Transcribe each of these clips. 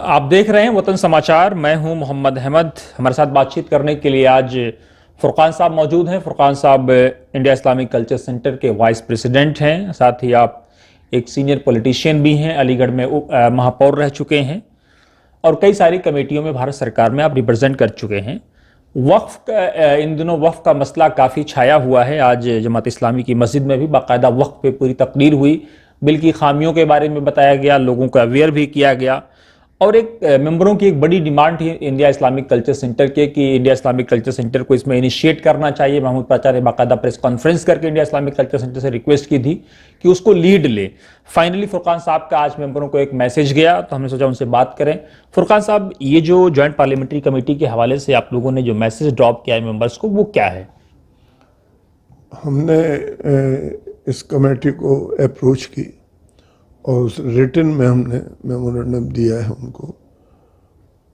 आप देख रहे हैं वतन समाचार। मैं हूं मोहम्मद अहमद। हमारे साथ बातचीत करने के लिए आज फुरकान साहब मौजूद हैं। फुरकान साहब इंडिया इस्लामिक कल्चर सेंटर के वाइस प्रेसिडेंट हैं। साथ ही आप एक सीनियर पॉलिटिशियन भी हैं। अलीगढ़ में महापौर रह चुके हैं और कई सारी कमेटियों में भारत सरकार में आप रिप्रेजेंट कर चुके हैं। इन दिनों वक्फ का मसला काफ़ी छाया हुआ है। आज जमात इस्लामी की मस्जिद में भी बाकायदा वक्फ पे पूरी तकरीर हुई। बिल की खामियों के बारे में बताया गया, लोगों को अवेयर भी किया गया। और एक मेंबरों की एक बड़ी डिमांड थी इंडिया इस्लामिक कल्चर सेंटर के कि इंडिया इस्लामिक कल्चर सेंटर को इसमें इनिशिएट करना चाहिए। महमूद प्राचार्य ने बाकायदा प्रेस कॉन्फ्रेंस करके इंडिया इस्लामिक कल्चर सेंटर से रिक्वेस्ट की थी कि उसको लीड ले। फाइनली फुरकान साहब का आज मेंबरों को एक मैसेज गया तो हमने सोचा उनसे बात करें। फुरकान साहब, ये जो ज्वाइंट पार्लियामेंट्री कमेटी के हवाले से आप लोगों ने जो मैसेज ड्रॉप किया है मेंबर्स को, वो क्या है? हमने इस कमेटी को अप्रोच की और उस रिटन में हमने मेमोरेंडम दिया है उनको,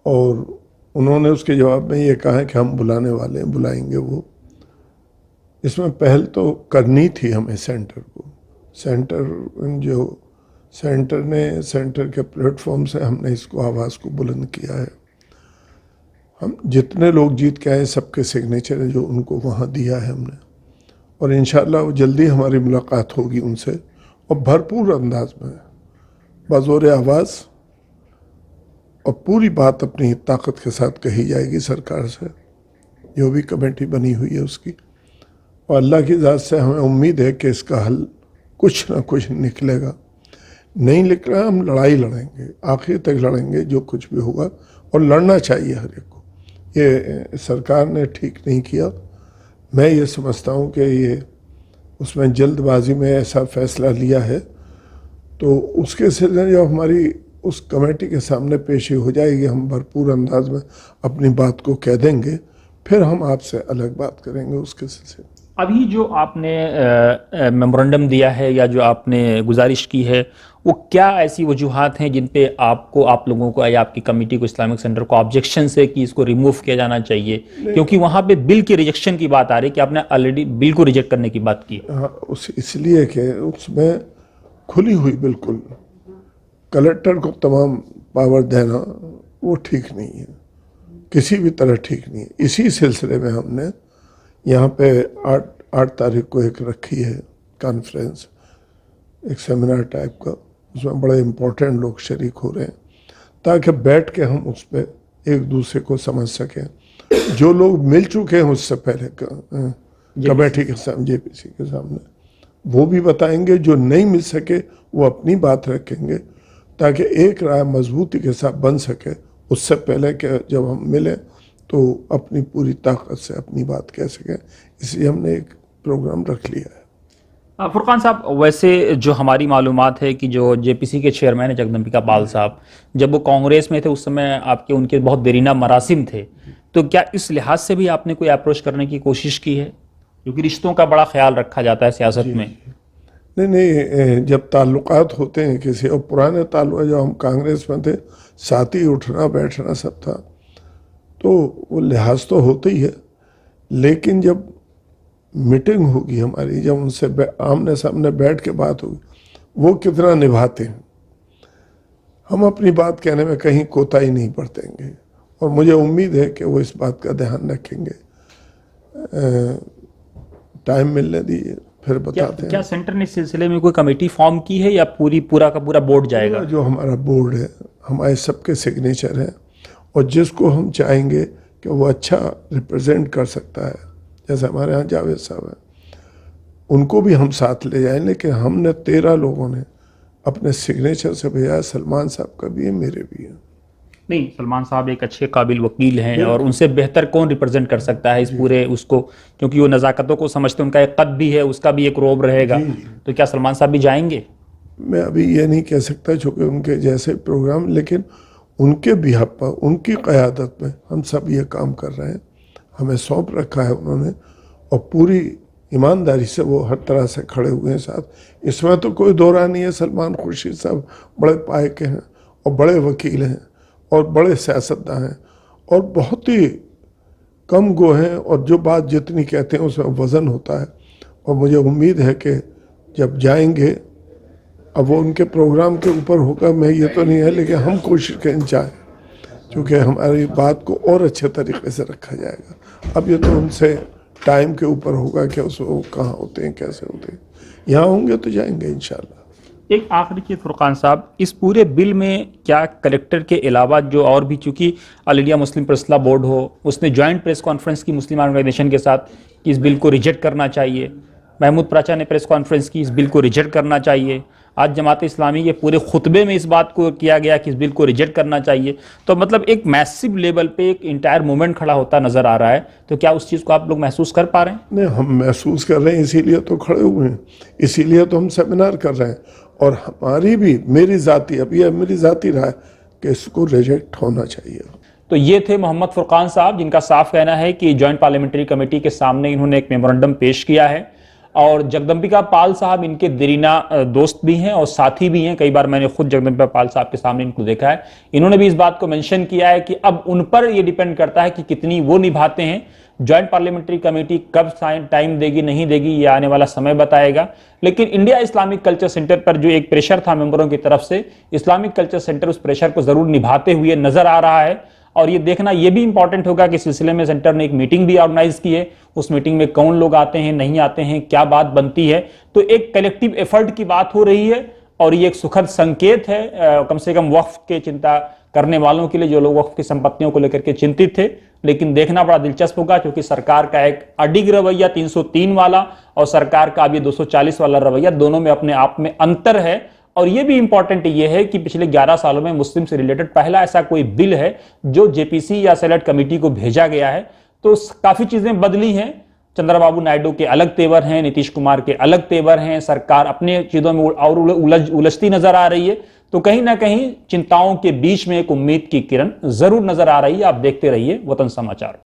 और उन्होंने उसके जवाब में ये कहा है कि हम बुलाने वाले हैं, बुलाएंगे वो। इसमें पहल तो करनी थी हमें सेंटर को। सेंटर के प्लेटफॉर्म से हमने इसको आवाज़ को बुलंद किया है। हम जितने लोग जीत के आए सबके सिग्नेचर है जो उनको वहाँ दिया है हमने, और इंशाल्लाह वो जल्दी हमारी मुलाकात होगी उनसे और भरपूर अंदाज में बज़ोर आवाज़ और पूरी बात अपनी ताकत के साथ कही जाएगी सरकार से, जो भी कमेटी बनी हुई है उसकी। और अल्लाह की ज़ात से हमें उम्मीद है कि इसका हल कुछ ना कुछ निकलेगा। नहीं निकला हम लड़ाई लड़ेंगे, आखिर तक लड़ेंगे जो कुछ भी होगा, और लड़ना चाहिए हर एक को। ये सरकार ने ठीक नहीं किया। मैं ये समझता हूँ कि ये उसमें जल्दबाजी में ऐसा फैसला लिया है, तो उसके सिलसिले जब हमारी उस कमेटी के सामने पेशी हो जाएगी, हम भरपूर अंदाज में अपनी बात को कह देंगे, फिर हम आपसे अलग बात करेंगे उसके सिलसिले। अभी जो आपने मेमोरेंडम दिया है या जो आपने गुजारिश की है, वो क्या ऐसी वजूहात हैं जिन पे आपको, आप लोगों को या आपकी कमेटी को, इस्लामिक सेंटर को ऑब्जेक्शन है कि इसको रिमूव किया जाना चाहिए? क्योंकि वहाँ पे बिल के रिजेक्शन की बात आ रही है कि आपने ऑलरेडी बिल को रिजेक्ट करने की बात की। हाँ, इसलिए कि उसमें खुली हुई बिल्कुल कलेक्टर को तमाम पावर देना वो ठीक नहीं है, किसी भी तरह ठीक नहीं है। इसी सिलसिले में हमने यहाँ पे 8 तारीख को एक रखी है कॉन्फ्रेंस, एक सेमिनार टाइप का। उसमें बड़े इम्पोर्टेंट लोग शरीक हो रहे हैं ताकि बैठ के हम उस पर एक दूसरे को समझ सकें। जो लोग मिल चुके हैं उससे पहले कमेटी के सामने, जेपीसी के सामने, वो भी बताएंगे। जो नहीं मिल सके वो अपनी बात रखेंगे ताकि एक राय मजबूती के साथ बन सके। उससे पहले कि जब हम मिले तो अपनी पूरी ताकत से अपनी बात कह सकें, इसलिए हमने एक प्रोग्राम रख लिया है। फुरकान साहब, वैसे जो हमारी मालूमात है कि जो जेपीसी के चेयरमैन है जगदम्बिका पाल साहब, जब वो कांग्रेस में थे उस समय आपके उनके बहुत देरीना मरासिम थे, तो क्या इस लिहाज से भी आपने कोई अप्रोच करने की कोशिश की है? क्योंकि रिश्तों का बड़ा ख्याल रखा जाता है सियासत में। नहीं, जब ताल्लुकात होते हैं किसी, और पुराने ताल्लुक जब हम कांग्रेस में थे साथ ही उठना बैठना सब था, तो वो लिहाज तो होते ही है। लेकिन जब मीटिंग होगी हमारी, जब उनसे आमने सामने बैठ के बात होगी, वो कितना निभाते हैं। हम अपनी बात कहने में कहीं कोताही नहीं बरतेंगे, और मुझे उम्मीद है कि वो इस बात का ध्यान रखेंगे। टाइम मिलने दीजिए, फिर बताते हैं। क्या सेंटर ने इस सिलसिले में कोई कमेटी फॉर्म की है या पूरा का पूरा बोर्ड जाएगा? जो हमारा बोर्ड है, हमारे सबके सिग्नेचर हैं, और जिसको हम चाहेंगे कि वो अच्छा रिप्रेजेंट कर सकता है, जैसे हमारे यहाँ जावेद साहब हैं, उनको भी हम साथ ले जाएं। लेकिन हमने 13 लोगों ने अपने सिग्नेचर से भेजा। सलमान साहब का भी है, मेरे भी है। नहीं, सलमान साहब एक अच्छे काबिल वकील हैं और उनसे बेहतर कौन रिप्रेजेंट कर सकता है इस पूरे उसको, क्योंकि वो नज़ाकतों को समझते हैं। उनका एक कद भी है, उसका भी एक रोब रहेगा। तो क्या सलमान साहब भी जाएंगे? मैं अभी ये नहीं कह सकता चूँकि उनके जैसे प्रोग्राम, लेकिन उनके बिहाफ पर, उनकी क़यादत में हम सब ये काम कर रहे हैं। हमें सौंप रखा है उन्होंने, और पूरी ईमानदारी से वो हर तरह से खड़े हुए हैं साथ। इसमें तो कोई दो राय नहीं है। सलमान खुर्शीद साहब बड़े पाए के हैं और बड़े वकील हैं और बड़े सियासतदान हैं, और बहुत ही कम गो हैं, और जो बात जितनी कहते हैं उसमें वज़न होता है। और मुझे उम्मीद है कि जब जाएंगे अब वो उनके प्रोग्राम के ऊपर होगा, मैं ये तो नहीं है, लेकिन हम कोशिश करें जाए, क्योंकि हमारी बात को और अच्छे तरीके से रखा जाएगा। अब ये तो उनसे टाइम के ऊपर होगा कि उसको कहाँ होते हैं, कैसे होते हैं। यहाँ होंगे तो जाएंगे इंशाल्लाह। एक आखिरी चीज़ फुरकान साहब, इस पूरे बिल में क्या कलेक्टर के अलावा जो और भी, चूंकि all India Muslim press club board हो, उसने ज्वाइंट प्रेस कॉन्फ्रेंस की मुस्लिम ऑर्गेनाइजेशन के साथ कि इस बिल को रिजेक्ट करना चाहिए, महमूद प्राचा ने प्रेस कॉन्फ्रेंस की इस बिल को रिजेक्ट करना चाहिए, आज जमात इस्लामी के पूरे खुतबे में इस बात को किया गया कि इस बिल को रिजेक्ट करना चाहिए, तो मतलब एक मैसिव लेवल पे एक इंटायर मूवमेंट खड़ा होता नजर आ रहा है। तो क्या उस चीज़ को आप लोग महसूस कर पा रहे हैं? नहीं, हम महसूस कर रहे हैं, इसीलिए तो खड़े हुए हैं, इसीलिए तो हम सेमिनार कर रहे हैं। और हमारी भी, मेरी ज़ाती राय कि इसको रिजेक्ट होना चाहिए। तो ये थे मोहम्मद फुरकान साहब, जिनका साफ कहना है कि जॉइंट पार्लियामेंट्री कमेटी के सामने इन्होंने एक मेमोरेंडम पेश किया है। और जगदम्बिका पाल साहब इनके दरीना दोस्त भी हैं और साथी भी हैं, कई बार मैंने खुद जगदम्बिका पाल साहब के सामने इनको देखा है। इन्होंने भी इस बात को मेंशन किया है कि अब उन पर ये डिपेंड करता है कि कितनी वो निभाते हैं। जॉइंट पार्लियामेंट्री कमेटी कब टाइम देगी नहीं देगी ये आने वाला समय बताएगा। लेकिन इंडिया इस्लामिक कल्चर सेंटर पर जो एक प्रेशर था मेंबरों की तरफ से, इस्लामिक कल्चर सेंटर उस प्रेशर को जरूर निभाते हुए नजर आ रहा है। और ये देखना ये भी इंपॉर्टेंट होगा कि इस सिलसिले में सेंटर ने एक मीटिंग भी ऑर्गेनाइज की है, उस मीटिंग में कौन लोग आते हैं नहीं आते हैं, क्या बात बनती है। तो एक कलेक्टिव एफर्ट की बात हो रही है और ये एक सुखद संकेत है कम से कम वक्फ के चिंता करने वालों के लिए, जो लोग वक्फ की संपत्तियों को लेकर के चिंतित थे। लेकिन देखना बड़ा दिलचस्प होगा, क्योंकि सरकार का एक अडिग रवैया 303 वाला और सरकार का अब ये 240 वाला रवैया, दोनों में अपने आप में अंतर है। और ये भी इंपॉर्टेंट ये है कि पिछले 11 सालों में मुस्लिम से रिलेटेड पहला ऐसा कोई बिल है जो जेपीसी या सेलेक्ट कमेटी को भेजा गया है। तो काफी चीजें बदली हैं। चंद्रबाबू नायडू के अलग तेवर हैं, नीतीश कुमार के अलग तेवर हैं, सरकार अपने चीजों में और उलझती नजर आ रही है। तो कहीं ना कहीं चिंताओं के बीच में एक उम्मीद की किरण जरूर नजर आ रही है। आप देखते रहिए वतन समाचार।